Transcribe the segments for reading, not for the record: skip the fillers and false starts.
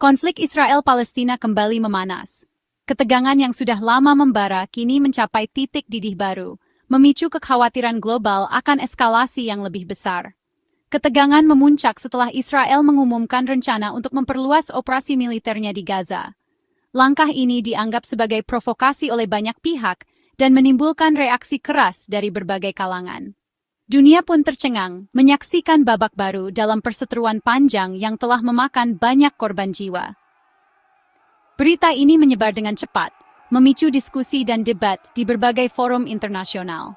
Konflik Israel-Palestina kembali memanas. Ketegangan yang sudah lama membara kini mencapai titik didih baru, memicu kekhawatiran global akan eskalasi yang lebih besar. Ketegangan memuncak setelah Israel mengumumkan rencana untuk memperluas operasi militernya di Gaza. Langkah ini dianggap sebagai provokasi oleh banyak pihak dan menimbulkan reaksi keras dari berbagai kalangan. Dunia pun tercengang menyaksikan babak baru dalam perseteruan panjang yang telah memakan banyak korban jiwa. Berita ini menyebar dengan cepat, memicu diskusi dan debat di berbagai forum internasional.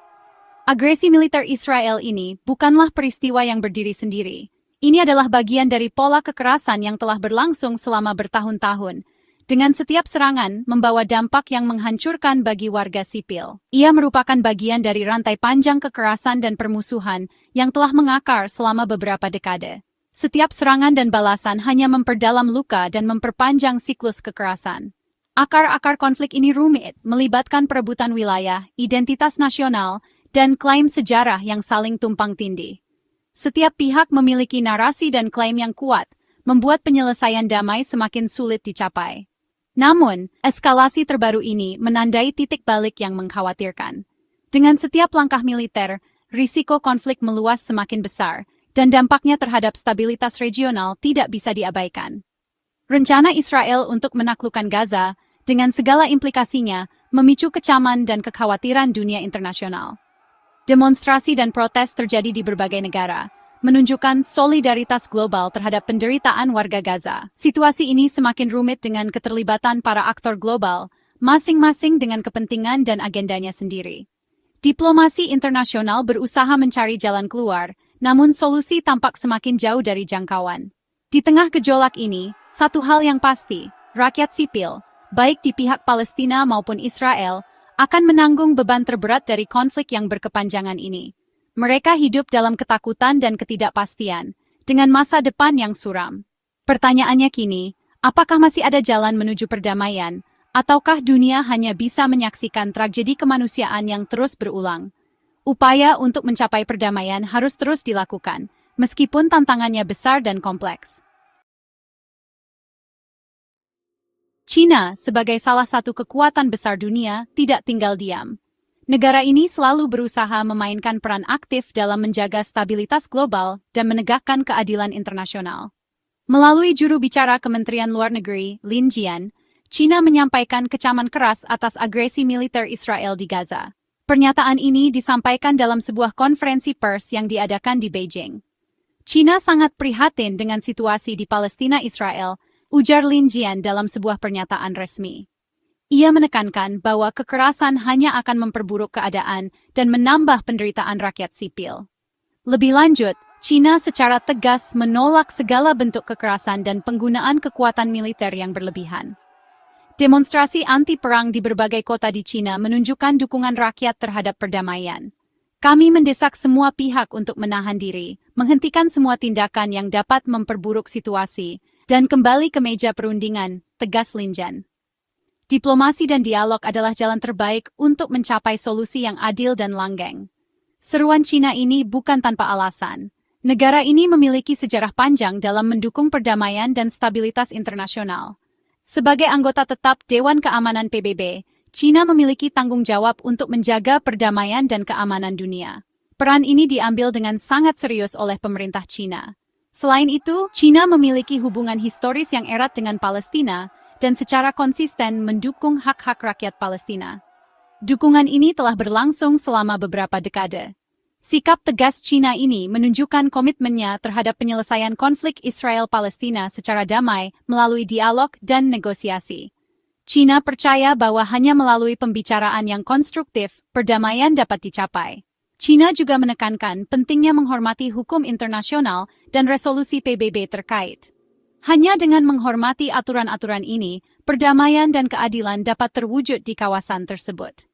Agresi militer Israel ini bukanlah peristiwa yang berdiri sendiri. Ini adalah bagian dari pola kekerasan yang telah berlangsung selama bertahun-tahun, dengan setiap serangan membawa dampak yang menghancurkan bagi warga sipil. Ia merupakan bagian dari rantai panjang kekerasan dan permusuhan yang telah mengakar selama beberapa dekade. Setiap serangan dan balasan hanya memperdalam luka dan memperpanjang siklus kekerasan. Akar-akar konflik ini rumit, melibatkan perebutan wilayah, identitas nasional, dan klaim sejarah yang saling tumpang tindih. Setiap pihak memiliki narasi dan klaim yang kuat, membuat penyelesaian damai semakin sulit dicapai. Namun, eskalasi terbaru ini menandai titik balik yang mengkhawatirkan. Dengan setiap langkah militer, risiko konflik meluas semakin besar, dan dampaknya terhadap stabilitas regional tidak bisa diabaikan. Rencana Israel untuk menaklukkan Gaza, dengan segala implikasinya, memicu kecaman dan kekhawatiran dunia internasional. Demonstrasi dan protes terjadi di berbagai negara, menunjukkan solidaritas global terhadap penderitaan warga Gaza. Situasi ini semakin rumit dengan keterlibatan para aktor global, masing-masing dengan kepentingan dan agendanya sendiri. Diplomasi internasional berusaha mencari jalan keluar, namun solusi tampak semakin jauh dari jangkauan. Di tengah gejolak ini, satu hal yang pasti, rakyat sipil, baik di pihak Palestina maupun Israel, akan menanggung beban terberat dari konflik yang berkepanjangan ini. Mereka hidup dalam ketakutan dan ketidakpastian, dengan masa depan yang suram. Pertanyaannya kini, apakah masih ada jalan menuju perdamaian, ataukah dunia hanya bisa menyaksikan tragedi kemanusiaan yang terus berulang? Upaya untuk mencapai perdamaian harus terus dilakukan, meskipun tantangannya besar dan kompleks. China, sebagai salah satu kekuatan besar dunia, tidak tinggal diam. Negara ini selalu berusaha memainkan peran aktif dalam menjaga stabilitas global dan menegakkan keadilan internasional. Melalui juru bicara Kementerian Luar Negeri, Lin Jian, China menyampaikan kecaman keras atas agresi militer Israel di Gaza. Pernyataan ini disampaikan dalam sebuah konferensi pers yang diadakan di Beijing. China sangat prihatin dengan situasi di Palestina-Israel, ujar Lin Jian dalam sebuah pernyataan resmi. Ia menekankan bahwa kekerasan hanya akan memperburuk keadaan dan menambah penderitaan rakyat sipil. Lebih lanjut, China secara tegas menolak segala bentuk kekerasan dan penggunaan kekuatan militer yang berlebihan. Demonstrasi anti-perang di berbagai kota di China menunjukkan dukungan rakyat terhadap perdamaian. Kami mendesak semua pihak untuk menahan diri, menghentikan semua tindakan yang dapat memperburuk situasi, dan kembali ke meja perundingan, tegas Lin Jian. Diplomasi dan dialog adalah jalan terbaik untuk mencapai solusi yang adil dan langgeng. Seruan China ini bukan tanpa alasan. Negara ini memiliki sejarah panjang dalam mendukung perdamaian dan stabilitas internasional. Sebagai anggota tetap Dewan Keamanan PBB, China memiliki tanggung jawab untuk menjaga perdamaian dan keamanan dunia. Peran ini diambil dengan sangat serius oleh pemerintah China. Selain itu, China memiliki hubungan historis yang erat dengan Palestina, dan secara konsisten mendukung hak-hak rakyat Palestina. Dukungan ini telah berlangsung selama beberapa dekade. Sikap tegas China ini menunjukkan komitmennya terhadap penyelesaian konflik Israel-Palestina secara damai melalui dialog dan negosiasi. China percaya bahwa hanya melalui pembicaraan yang konstruktif, perdamaian dapat dicapai. China juga menekankan pentingnya menghormati hukum internasional dan resolusi PBB terkait. Hanya dengan menghormati aturan-aturan ini, perdamaian dan keadilan dapat terwujud di kawasan tersebut.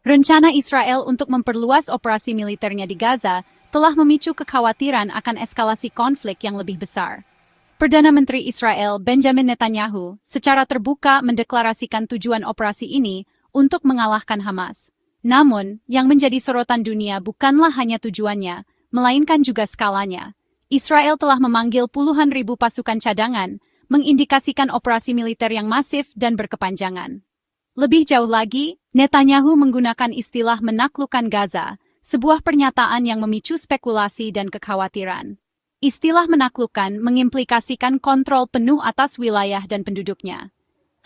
Rencana Israel untuk memperluas operasi militernya di Gaza telah memicu kekhawatiran akan eskalasi konflik yang lebih besar. Perdana Menteri Israel Benjamin Netanyahu secara terbuka mendeklarasikan tujuan operasi ini untuk mengalahkan Hamas. Namun, yang menjadi sorotan dunia bukanlah hanya tujuannya, melainkan juga skalanya. Israel telah memanggil puluhan ribu pasukan cadangan, mengindikasikan operasi militer yang masif dan berkepanjangan. Lebih jauh lagi, Netanyahu menggunakan istilah menaklukkan Gaza, sebuah pernyataan yang memicu spekulasi dan kekhawatiran. Istilah menaklukkan mengimplikasikan kontrol penuh atas wilayah dan penduduknya.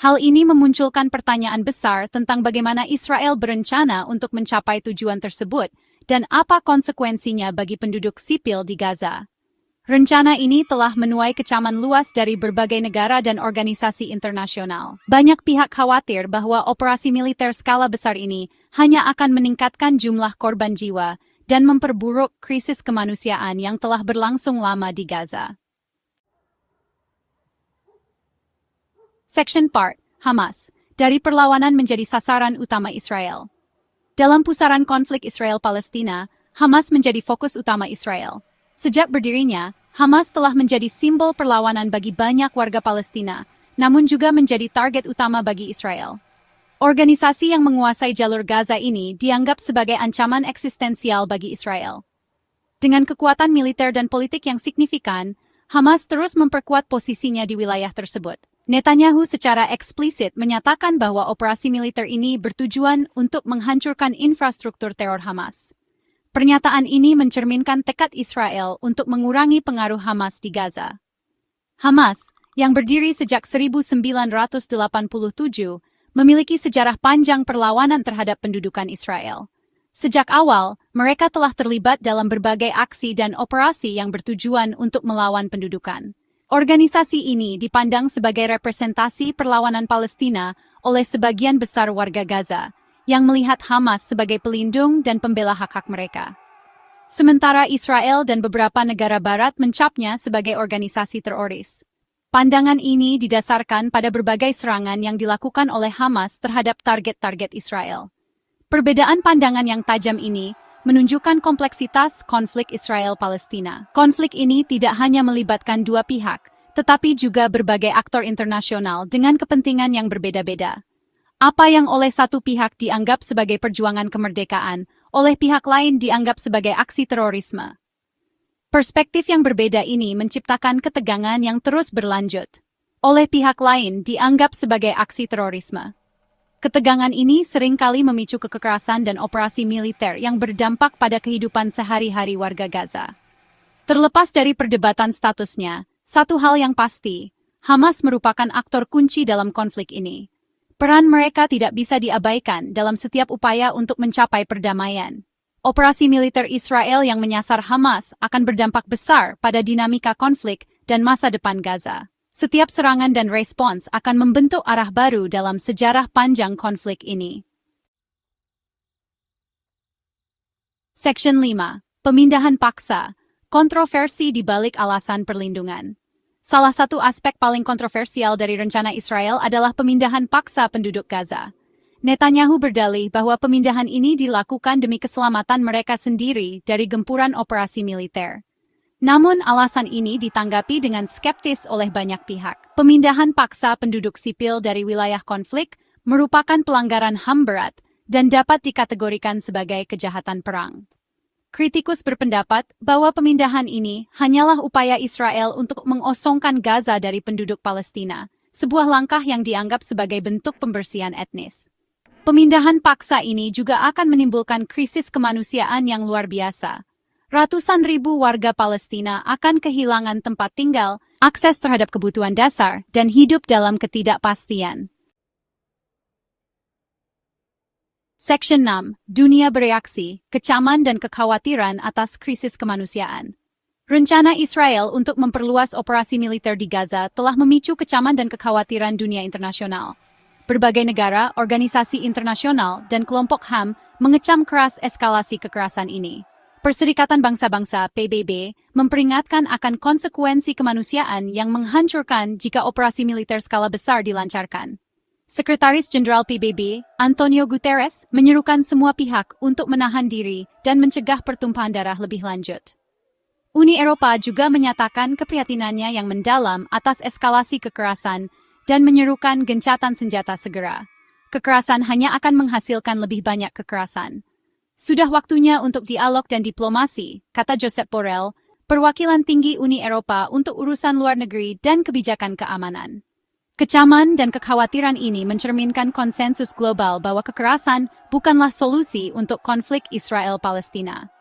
Hal ini memunculkan pertanyaan besar tentang bagaimana Israel berencana untuk mencapai tujuan tersebut dan apa konsekuensinya bagi penduduk sipil di Gaza. Rencana ini telah menuai kecaman luas dari berbagai negara dan organisasi internasional. Banyak pihak khawatir bahwa operasi militer skala besar ini hanya akan meningkatkan jumlah korban jiwa dan memperburuk krisis kemanusiaan yang telah berlangsung lama di Gaza. Section Part, Hamas, dari perlawanan menjadi sasaran utama Israel. Dalam pusaran konflik Israel-Palestina, Hamas menjadi fokus utama Israel. Sejak berdirinya, Hamas telah menjadi simbol perlawanan bagi banyak warga Palestina, namun juga menjadi target utama bagi Israel. Organisasi yang menguasai jalur Gaza ini dianggap sebagai ancaman eksistensial bagi Israel. Dengan kekuatan militer dan politik yang signifikan, Hamas terus memperkuat posisinya di wilayah tersebut. Netanyahu secara eksplisit menyatakan bahwa operasi militer ini bertujuan untuk menghancurkan infrastruktur teror Hamas. Pernyataan ini mencerminkan tekad Israel untuk mengurangi pengaruh Hamas di Gaza. Hamas, yang berdiri sejak 1987, memiliki sejarah panjang perlawanan terhadap pendudukan Israel. Sejak awal, mereka telah terlibat dalam berbagai aksi dan operasi yang bertujuan untuk melawan pendudukan. Organisasi ini dipandang sebagai representasi perlawanan Palestina oleh sebagian besar warga Gaza, yang melihat Hamas sebagai pelindung dan pembela hak-hak mereka. Sementara Israel dan beberapa negara barat mencapnya sebagai organisasi teroris. Pandangan ini didasarkan pada berbagai serangan yang dilakukan oleh Hamas terhadap target-target Israel. Perbedaan pandangan yang tajam ini menunjukkan kompleksitas konflik Israel-Palestina. Konflik ini tidak hanya melibatkan dua pihak, tetapi juga berbagai aktor internasional dengan kepentingan yang berbeda-beda. Apa yang oleh satu pihak dianggap sebagai perjuangan kemerdekaan, oleh pihak lain dianggap sebagai aksi terorisme. Perspektif yang berbeda ini menciptakan ketegangan yang terus berlanjut. Oleh pihak lain dianggap sebagai aksi terorisme. Ketegangan ini seringkali memicu kekerasan dan operasi militer yang berdampak pada kehidupan sehari-hari warga Gaza. Terlepas dari perdebatan statusnya, satu hal yang pasti, Hamas merupakan aktor kunci dalam konflik ini. Peran mereka tidak bisa diabaikan dalam setiap upaya untuk mencapai perdamaian. Operasi militer Israel yang menyasar Hamas akan berdampak besar pada dinamika konflik dan masa depan Gaza. Setiap serangan dan respons akan membentuk arah baru dalam sejarah panjang konflik ini. Section 5. Pemindahan paksa. Kontroversi di balik alasan perlindungan. Salah satu aspek paling kontroversial dari rencana Israel adalah pemindahan paksa penduduk Gaza. Netanyahu berdalih bahwa pemindahan ini dilakukan demi keselamatan mereka sendiri dari gempuran operasi militer. Namun alasan ini ditanggapi dengan skeptis oleh banyak pihak. Pemindahan paksa penduduk sipil dari wilayah konflik merupakan pelanggaran HAM berat dan dapat dikategorikan sebagai kejahatan perang. Kritikus berpendapat bahwa pemindahan ini hanyalah upaya Israel untuk mengosongkan Gaza dari penduduk Palestina, sebuah langkah yang dianggap sebagai bentuk pembersihan etnis. Pemindahan paksa ini juga akan menimbulkan krisis kemanusiaan yang luar biasa. Ratusan ribu warga Palestina akan kehilangan tempat tinggal, akses terhadap kebutuhan dasar, dan hidup dalam ketidakpastian. Section 6. Dunia bereaksi, kecaman dan kekhawatiran atas krisis kemanusiaan. Rencana Israel untuk memperluas operasi militer di Gaza telah memicu kecaman dan kekhawatiran dunia internasional. Berbagai negara, organisasi internasional, dan kelompok HAM mengecam keras eskalasi kekerasan ini. Perserikatan Bangsa-Bangsa (PBB) memperingatkan akan konsekuensi kemanusiaan yang menghancurkan jika operasi militer skala besar dilancarkan. Sekretaris Jenderal PBB, Antonio Guterres, menyerukan semua pihak untuk menahan diri dan mencegah pertumpahan darah lebih lanjut. Uni Eropa juga menyatakan keprihatinannya yang mendalam atas eskalasi kekerasan dan menyerukan gencatan senjata segera. Kekerasan hanya akan menghasilkan lebih banyak kekerasan. Sudah waktunya untuk dialog dan diplomasi, kata Josep Borrell, perwakilan tinggi Uni Eropa untuk urusan luar negeri dan kebijakan keamanan. Kecaman dan kekhawatiran ini mencerminkan konsensus global bahwa kekerasan bukanlah solusi untuk konflik Israel-Palestina.